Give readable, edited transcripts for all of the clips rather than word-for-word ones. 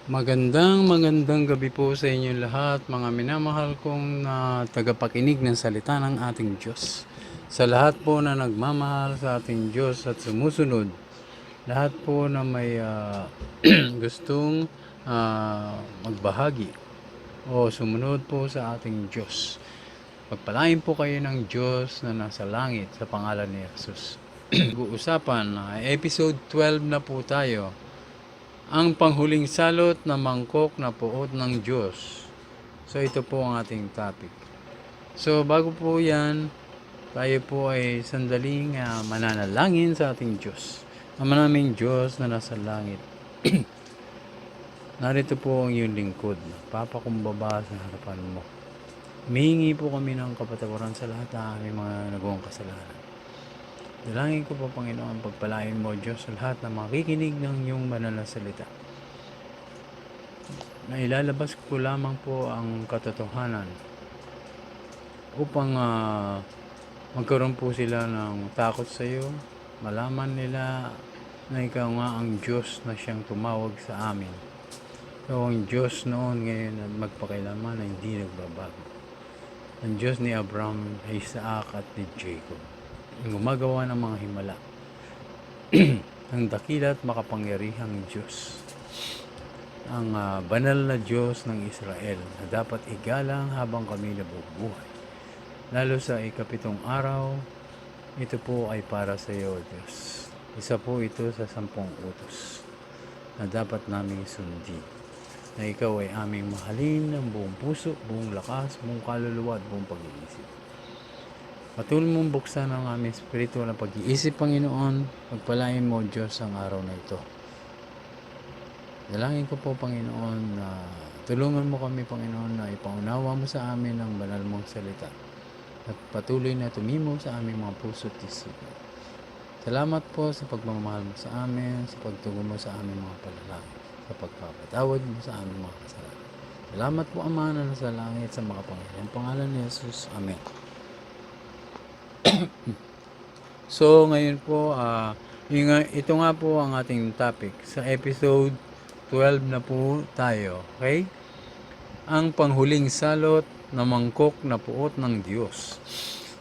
Magandang gabi po sa inyo lahat, mga minamahal kong tagapakinig ng salita ng ating Diyos. Sa lahat po na nagmamahal sa ating Diyos at sumusunod, lahat po na may gustong magbahagi o sumunod po sa ating Diyos. Pagpalain po kayo ng Diyos na nasa langit sa pangalan ni Jesus. Pag-uusapan, episode 12 na po tayo. Ang panghuling salot na mangkok na puot ng Diyos. So ito po ang ating topic. So bago po yan, tayo po ay sandaling mananalangin sa ating Diyos. Ama naming Diyos na nasa langit. Narito po ang iyong lingkod. Papakumbaba sa harapan mo. Humihingi po kami ng kapatawaran sa lahat ng aming mga nagawang kasalanan. Dalangin ko po, Panginoon, pagpalain mo, Diyos, sa lahat na makikinig ng iyong banal na salita. Na ilalabas ko lamang po ang katotohanan upang magkaroon po sila ng takot sa iyo, malaman nila na ikaw nga ang Diyos na siyang tumawag sa amin. Ikaw ang Diyos noon, ngayon at magpakailanman na hindi nagbabago. Ang Diyos ni Abraham, Isaac at ni Jacob. Ang gumagawa ng mga himala. Ang dakila at makapangyarihang Diyos. Ang banal na Diyos ng Israel na dapat igalang habang kami nabubuhay. Lalo sa ikapitong araw, ito po ay para sa iyo, Diyos. Isa po ito sa 10 utos na dapat naming sundin. Na ikaw ay aming mahalin ng buong puso, buong lakas, buong kaluluwa at buong pag-iisip. Patuloy mong buksan ang aming spiritual na pag-iisip, Panginoon. Pagpalain mo, Diyos, ang araw na ito. Dalangin ko po, Panginoon, na tulungan mo kami, Panginoon, na ipaunawa mo sa amin ang banal mong salita. At patuloy na tumimo sa aming mga puso at isipan. Salamat po sa pagmamahal mo sa amin, sa pagtugon mo sa aming mga panalangin, sa pagpapatawad mo sa aming mga kasalanan. Salamat po, Ama, na nasa langit, sa makapangyarihang pangalan ni Jesus. Amen. So ngayon po, ito nga po ang ating topic. Sa episode 12 na po tayo, okay? Ang panghuling salot na mangkok na puot ng Diyos.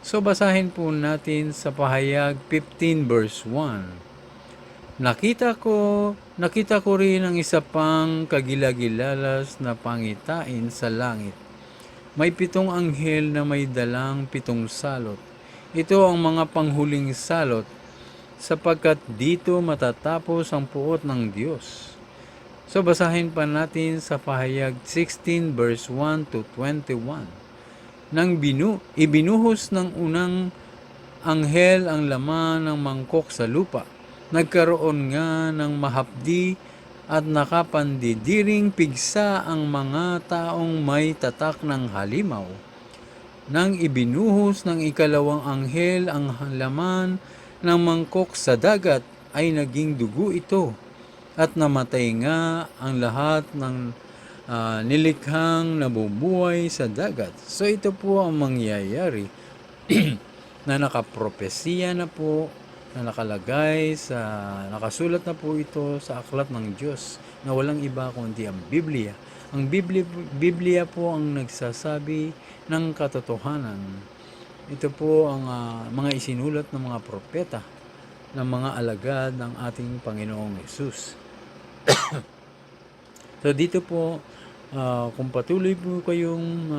So basahin po natin sa Pahayag 15 verse 1. Nakita ko rin ang isa pang kagilagilalas na pangitain sa langit. May 7 anghel na may dalang 7 salot. Ito ang mga panghuling salot, sapagkat dito matatapos ang puot ng Diyos. So basahin pa natin sa Pahayag 16 verse 1 to 21. Nang ibinuhos ng unang anghel ang laman ng mangkok sa lupa, nagkaroon nga ng mahapdi at nakapandidiring pigsa ang mga taong may tatak ng halimaw. Nang ibinuhos ng ikalawang anghel ang laman ng mangkok sa dagat, ay naging dugo ito, at namatay nga ang lahat ng nilikhang nabubuhay sa dagat. So ito po ang mangyayari na nakapropesiya na po, na nakasulat na po ito sa aklat ng Diyos, na walang iba kundi ang Biblia. Ang Biblia po ang nagsasabi ng katotohanan. Ito po ang mga isinulat ng mga propeta, ng mga alagad ng ating Panginoong Hesus. So dito po, kung patuloy po kayong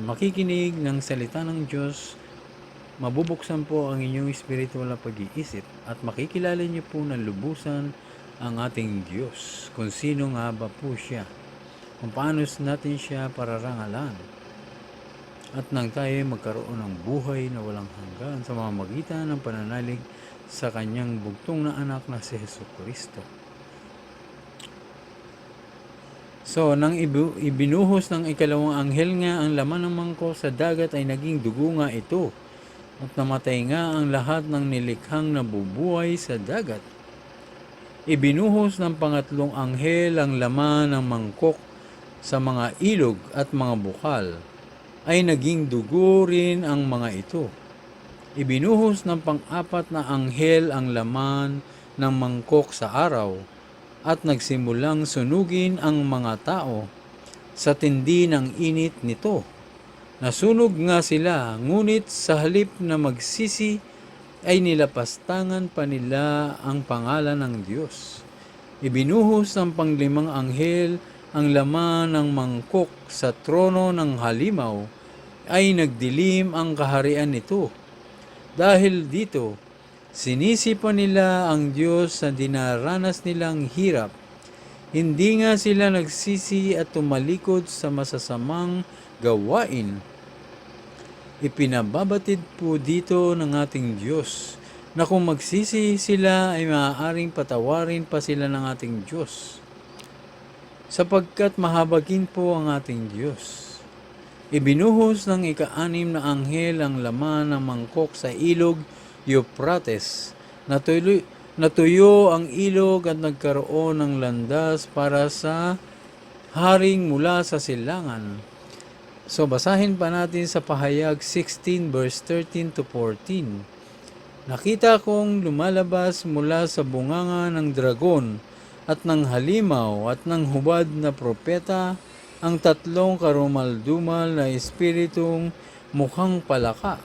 makikinig ng salita ng Diyos, mabubuksan po ang inyong spiritual na pag-iisip at makikilala niyo po na lubusan ang ating Diyos, kung sino nga ba po siya, kung paano natin siya pararangalan, at nang tayo magkaroon ng buhay na walang hanggan sa mamamagitan ng pananalig sa kanyang bugtong na anak na si Jesucristo. So, nang ibinuhos ng ikalawang anghel nga ang laman ng mangkok sa dagat, ay naging dugo nga ito, at namatay nga ang lahat ng nilikhang nabubuhay sa dagat. Ibinuhos ng pangatlong anghel ang laman ng mangkok sa mga ilog at mga bukal, ay naging dugo rin ang mga ito. Ibinuhos ng pang-apat na anghel ang laman ng mangkok sa araw, at nagsimulang sunugin ang mga tao sa tindi ng init nito. Nasunog nga sila, ngunit sa halip na magsisi ay nilapastangan pa nila ang pangalan ng Diyos. Ibinuhos ng panglimang anghel ang laman ng mangkok sa trono ng halimaw, ay nagdilim ang kaharian nito. Dahil dito, sinisi pa nila ang Diyos na dinaranas nilang hirap. Hindi nga sila nagsisi at tumalikod sa masasamang gawain. Ipinababatid po dito ng ating Diyos na kung magsisi sila ay maaaring patawarin pa sila ng ating Diyos, sapagkat mahabagin po ang ating Diyos. Ibinuhos ng ika-6 na anghel ang laman ng mangkok sa ilog Euphrates. Natuyo ang ilog at nagkaroon ng landas para sa haring mula sa silangan. So basahin pa natin sa Pahayag 16 verse 13 to 14. Nakita kong lumalabas mula sa bunganga ng dragon at ng halimaw at ng hubad na propeta ang 3 karumaldumal na espiritong mukhang palaka.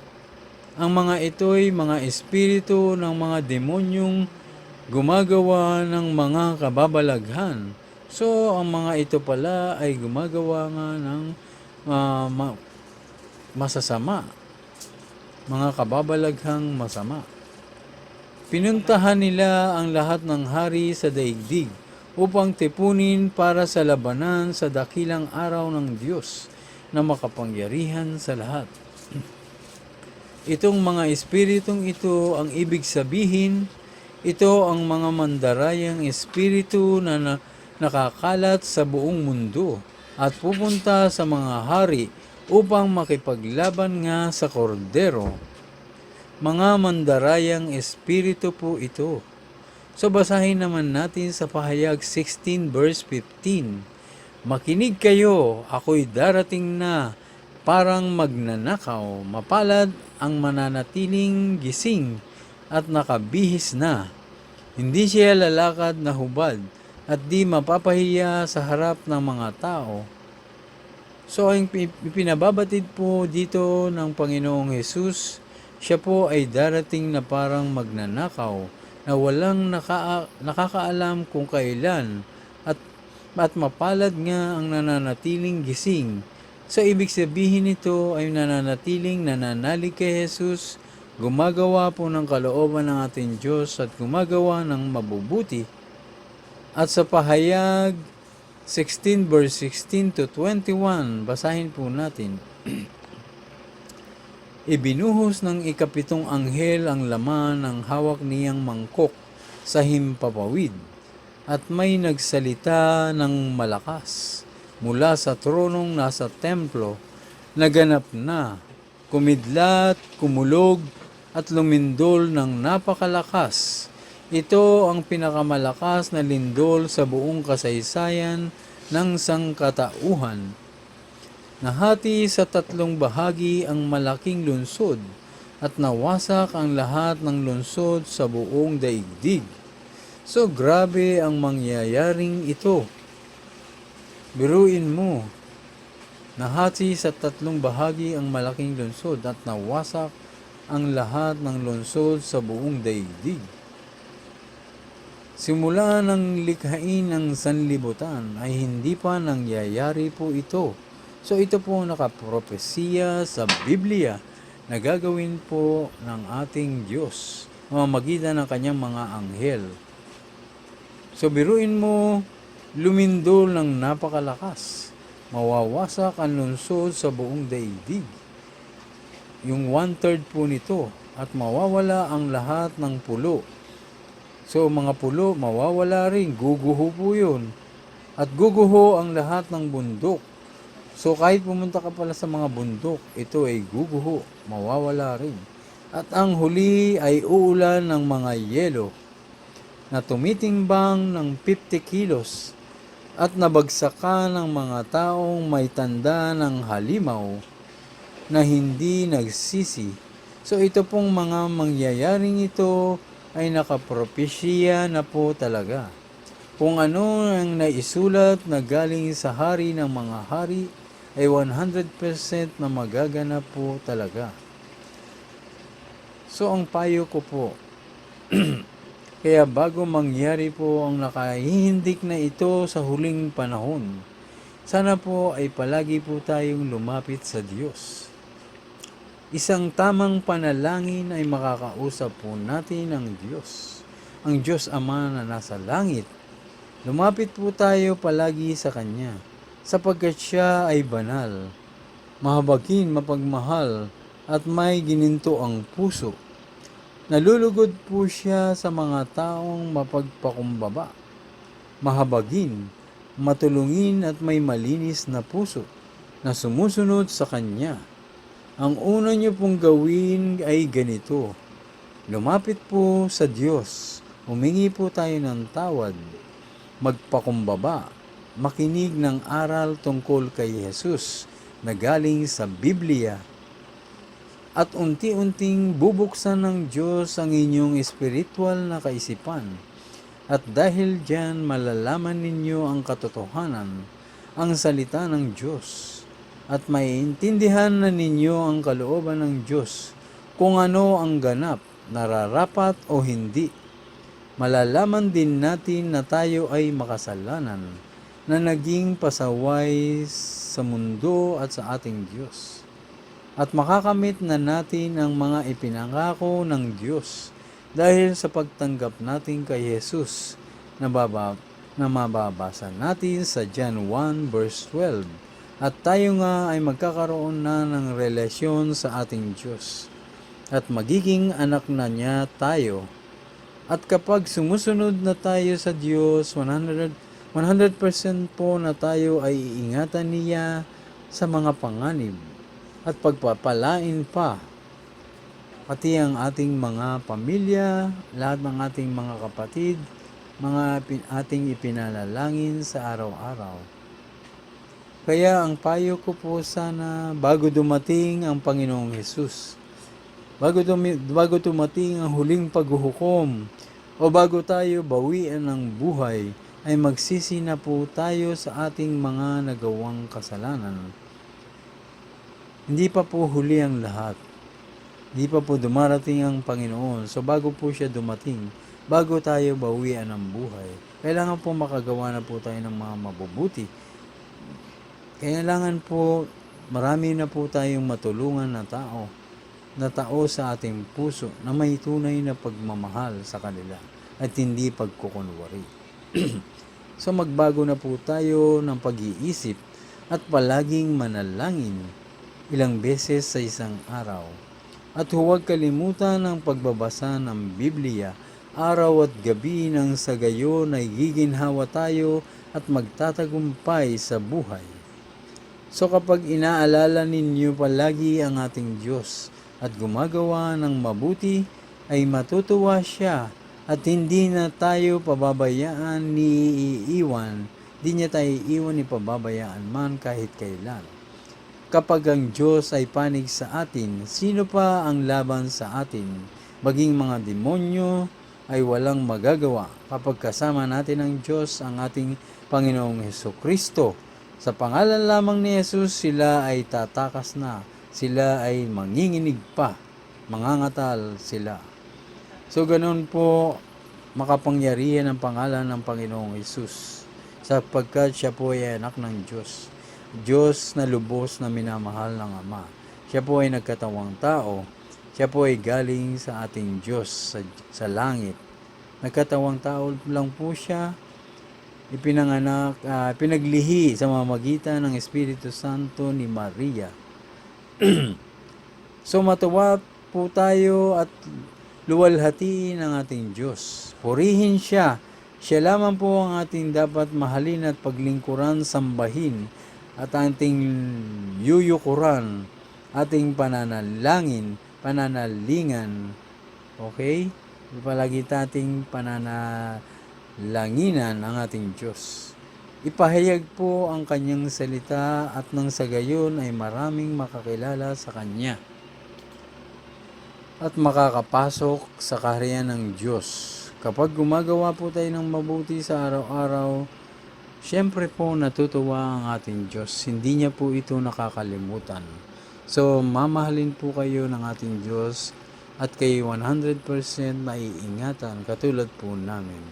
Ang mga ito'y mga espiritu ng mga demonyong gumagawa ng mga kababalaghan. So, ang mga ito pala ay gumagawa nga ng masasama, mga kababalaghang masama. Pinuntahan nila ang lahat ng hari sa daigdig upang tipunin para sa labanan sa dakilang araw ng Diyos na makapangyarihan sa lahat. Itong mga espiritong ito, ang ibig sabihin, ito ang mga mandarayang espiritu na nakakalat sa buong mundo at pupunta sa mga hari upang makipaglaban nga sa kordero. Mga mandarayang espiritu po ito. So basahin naman natin sa Pahayag 16 verse 15. Makinig kayo, ako'y darating na parang magnanakaw, mapalad ang mananatiling gising at nakabihis na. Hindi siya lalakad na hubad at di mapapahiya sa harap ng mga tao. So ang ipinababatid po dito ng Panginoong Hesus, siya po ay darating na parang magnanakaw na walang nakakaalam kung kailan at mapalad nga ang nananatiling gising. So ibig sabihin nito ay nananalig kay Hesus, gumagawa po ng kalooban ng ating Diyos at gumagawa ng mabubuti. At sa Pahayag 16 verse 16 to 21, basahin po natin. Ibinuhos ng ika-7 anghel ang laman ng hawak niyang mangkok sa himpapawid, at may nagsalita ng malakas mula sa tronong nasa templo, naganap na, kumidlat, kumulog, at lumindol ng napakalakas. Ito ang pinakamalakas na lindol sa buong kasaysayan ng sangkatauhan. Nahati sa 3 bahagi ang malaking lungsod at nawasak ang lahat ng lungsod sa buong daigdig. So grabe ang mangyayaring ito. Biruin mo, nahati sa 3 bahagi ang malaking lungsod at nawasak ang lahat ng lungsod sa buong daigdig. Simula ng likhain ng sanlibutan ay hindi pa nangyayari po ito. So ito po nakapropesiya sa Biblia na gagawin po ng ating Diyos mamamagitan ng kanyang mga anghel. So biruin mo, lumindol ng napakalakas, mawawasak ang lungsod sa buong daigdig. Yung 1/3 po nito at mawawala ang lahat ng pulo. So mga pulo, mawawala rin, guguho po yun. At guguho ang lahat ng bundok. So kahit pumunta ka pala sa mga bundok, ito ay guguho, mawawala rin. At ang huli ay uulan ng mga yelo na tumitimbang ng 50 kilos at nabagsakan ng mga taong may tanda ng halimaw na hindi nagsisi. So ito pong mga mangyayaring ito ay nakapropesya na po talaga. Kung ano ang naisulat na galing sa hari ng mga hari ay 100% na magaganap po talaga. So ang payo ko po, kaya bago mangyari po ang nakahihindik na ito sa huling panahon, sana po ay palagi po tayong lumapit sa Diyos. Isang tamang panalangin ay makakausap po natin ang Diyos, ang Diyos Ama na nasa langit. Lumapit po tayo palagi sa Kanya, sapagkat Siya ay banal, mahabagin, mapagmahal, at may gininto ang puso. Nalulugod po Siya sa mga taong mapagpakumbaba, mahabagin, matulungin at may malinis na puso na sumusunod sa Kanya. Ang una niyo pong gawin ay ganito: lumapit po sa Diyos, humingi po tayo ng tawad, magpakumbaba, makinig ng aral tungkol kay Jesus na galing sa Biblia, at unti-unting bubuksan ng Diyos ang inyong espiritual na kaisipan. At dahil diyan malalaman ninyo ang katotohanan, ang salita ng Diyos, at maiintindihan na ninyo ang kalooban ng Diyos, kung ano ang ganap, nararapat o hindi. Malalaman din natin na tayo ay makasalanan, na naging pasaway sa mundo at sa ating Diyos. At makakamit na natin ang mga ipinangako ng Diyos dahil sa pagtanggap natin kay Jesus na mababasa natin sa John 1 verse 12. At tayo nga ay magkakaroon na ng relasyon sa ating Diyos at magiging anak na niya tayo. At kapag sumusunod na tayo sa Diyos, 100% po na tayo ay iingatan niya sa mga panganib at pagpapalain pa, pati ang ating mga pamilya, lahat ng ating mga kapatid, mga ating ipinalalangin sa araw-araw. Kaya ang payo ko po sana, bago dumating ang Panginoong Hesus, bago dumating ang huling paghuhukom, o bago tayo bawian ng buhay, ay magsisi na po tayo sa ating mga nagawang kasalanan. Hindi pa po huli ang lahat. Hindi pa po dumarating ang Panginoon. So bago po siya dumating, bago tayo bawian ng buhay, kailangan po makagawa na po tayo ng mga mabubuti. Kailangan po, marami na po tayong matulungan na tao sa ating puso na may tunay na pagmamahal sa kanila at hindi pagkukunwari. So magbago na po tayo ng pag-iisip at palaging manalangin ilang beses sa isang araw. At huwag kalimutan ang pagbabasa ng Biblia araw at gabi, nang sa gayon ay giginhawa tayo at magtatagumpay sa buhay. So kapag inaalala ninyo palagi ang ating Diyos at gumagawa ng mabuti, ay matutuwa siya at hindi na tayo pababayaan ni iiwan. Di niya tayo iiwan ni pababayaan man kahit kailan. Kapag ang Diyos ay panig sa atin, sino pa ang laban sa atin? Maging mga demonyo ay walang magagawa kapag kasama natin ang Diyos, ang ating Panginoong Hesukristo. Sa pangalan lamang ni Jesus, sila ay tatakas na. Sila ay manginginig pa. Mangangatal sila. So ganun po makapangyarihan ang pangalan ng Panginoong Jesus, sapagkat siya po ay anak ng Diyos. Diyos na lubos na minamahal ng Ama. Siya po ay nagkatawang tao. Siya po ay galing sa ating Diyos sa langit. Nagkatawang tao lang po siya. Ipinanganak, pinaglihi sa mamagitan ng Espiritu Santo ni Maria. So matuwa po tayo at luwalhatiin ang ating Diyos. Purihin siya. Siya lamang po ang ating dapat mahalin at paglingkuran, sambahin, at ating yuyukuran, ating pananalingan. Okay? Palagi nating pananalanginan ang ating Diyos. Ipahayag po ang kanyang salita at nang sa gayon ay maraming makakilala sa kanya at makakapasok sa kaharian ng Diyos. Kapag gumagawa po tayo ng mabuti sa araw-araw, siyempre po natutuwa ang ating Diyos. Hindi niya po ito nakakalimutan. So, mamahalin po kayo ng ating Diyos at kayo 100% maiingatan katulad po namin.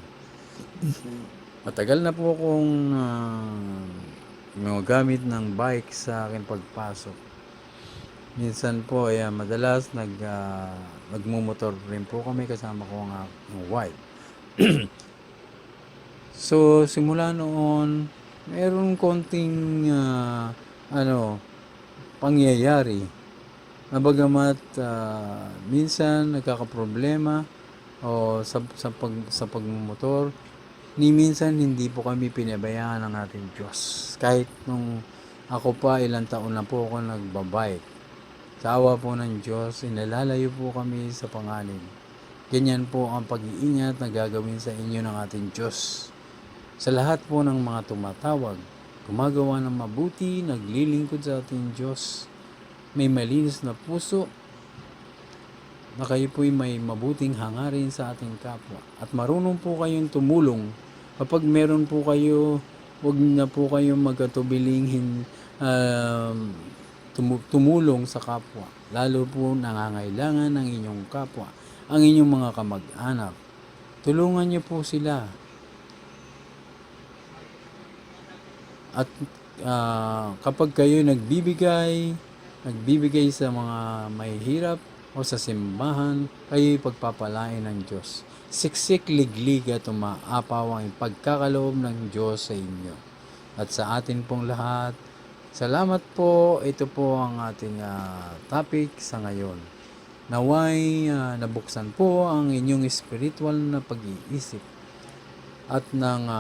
Matagal na po akong gumagamit ng bike sa aking pagpasok. Minsan po ay madalas nagmumotor rin po kami kasama ko ang aking wife. So simula noon, meron konting pangyayari. Nabagamat minsan nagkakaproblema o sa pagmumotor, ni minsan hindi po kami pinabayaan ng ating Diyos. Kahit nung ako pa ilang taon na po ako nagbabike. Sa awa po ng Diyos, inalalayo po kami sa panganib. Ganyan po ang pag-iingat na gagawin sa inyo ng ating Diyos. Sa lahat po ng mga tumatawag, gumagawa ng mabuti, naglilingkod sa ating Diyos, may malinis na puso, na kayo po'y may mabuting hangarin sa ating kapwa. At marunong po kayong tumulong. Kapag meron po kayo, huwag na po kayong magkatubiling tumulong sa kapwa. Lalo po nangangailangan ng inyong kapwa, ang inyong mga kamag-anak. Tulungan niyo po sila. At kapag kayo nagbibigay sa mga mahihirap o sa simbahan, kayo'y pagpapalain ng Diyos. Siksik, liglig at umaapaw ang pagkakaloob ng Diyos sa inyo. At sa atin pong lahat, salamat po. Ito po ang ating topic sa ngayon. Naway nabuksan po ang inyong spiritual na pag-iisip at nang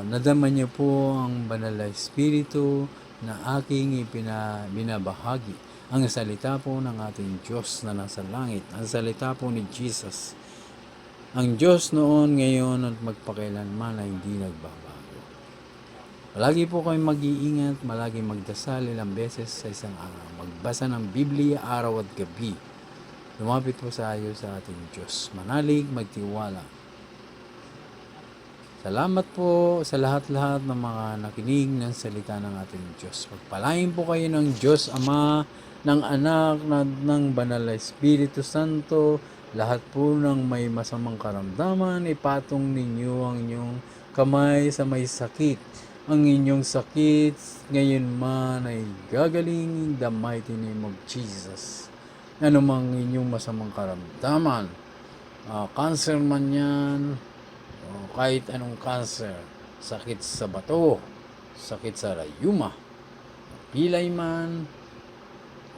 nadama niyo po ang banal na espiritu na aking binabahagi. Ang salita po ng ating Diyos na nasa langit, ang salita po ni Jesus. Ang Diyos noon, ngayon at magpakailanman ay hindi nagbabago. Palagi po kayong mag-iingat, malagi magdasal ilang beses sa isang araw. Magbasa ng Biblia araw at gabi. Lumapit po sa ating Diyos. Manalig, magtiwala. Salamat po sa lahat-lahat ng mga nakinig ng salita ng ating Diyos. Pagpalain po kayo ng Diyos Ama, ng Anak, ng Banal na Espiritu Santo. Lahat po ng may masamang karamdaman, ipatong ninyo ang inyong kamay sa may sakit. Ang inyong sakit ngayon man ay gagaling in the mighty name of Jesus. Ano mang inyong masamang karamdaman, cancer man yan, o kahit anong cancer, sakit sa bato, sakit sa rayuma, pilay man,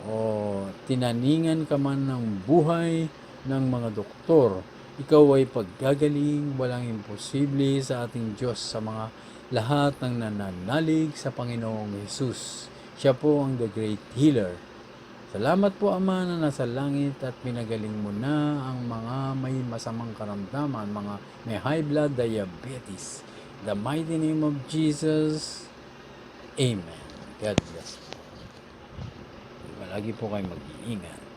o tinaningan ka man ng buhay ng mga doktor, ikaw ay paggagaling. Walang imposible sa ating Diyos. Sa mga lahat ng nananalig sa Panginoong Jesus, siya po ang the great healer. Salamat po Ama na nasa langit at pinagaling mo na ang mga may masamang karamdaman, mga may high blood diabetes. The mighty name of Jesus. Amen. God bless. Palagi po kayo mag-iingat.